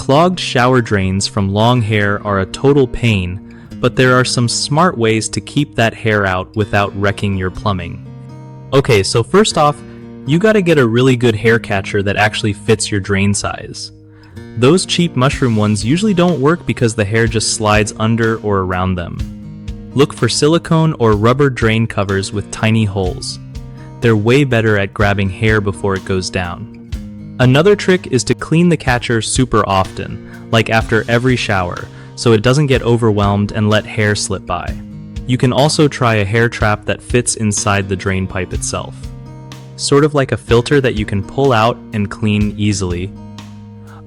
Clogged shower drains from long hair are a total pain, but there are some smart ways to keep that hair out without wrecking your plumbing. Okay, so first off, you gotta get a really good hair catcher that actually fits your drain size. Those cheap mushroom ones usually don't work because the hair just slides under or around them. Look for silicone or rubber drain covers with tiny holes. They're way better at grabbing hair before it goes down. Another trick is to clean the catcher super often, like after every shower, so it doesn't get overwhelmed and let hair slip by. You can also try a hair trap that fits inside the drain pipe itself. Sort of like a filter that you can pull out and clean easily.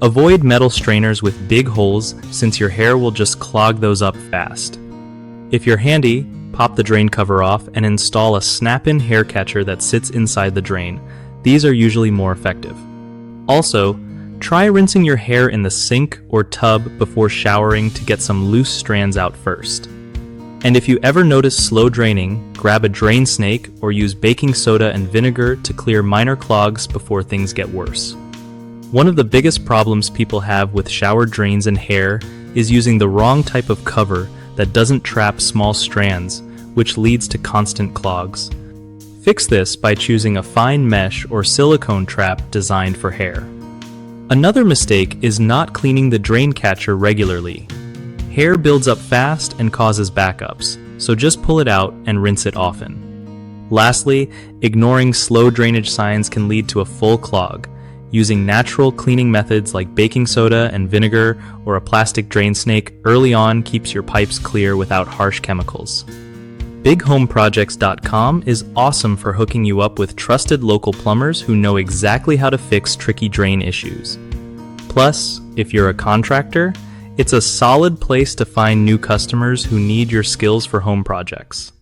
Avoid metal strainers with big holes since your hair will just clog those up fast. If you're handy, pop the drain cover off and install a snap-in hair catcher that sits inside the drain. These are usually more effective. Also, try rinsing your hair in the sink or tub before showering to get some loose strands out first. And if you ever notice slow draining, grab a drain snake or use baking soda and vinegar to clear minor clogs before things get worse. One of the biggest problems people have with shower drains and hair is using the wrong type of cover that doesn't trap small strands, which leads to constant clogs. Fix this by choosing a fine mesh or silicone trap designed for hair. Another mistake is not cleaning the drain catcher regularly. Hair builds up fast and causes backups, so just pull it out and rinse it often. Lastly, ignoring slow drainage signs can lead to a full clog. Using natural cleaning methods like baking soda and vinegar or a plastic drain snake early on keeps your pipes clear without harsh chemicals. BigHomeProjects.com is awesome for hooking you up with trusted local plumbers who know exactly how to fix tricky drain issues. Plus, if you're a contractor, it's a solid place to find new customers who need your skills for home projects.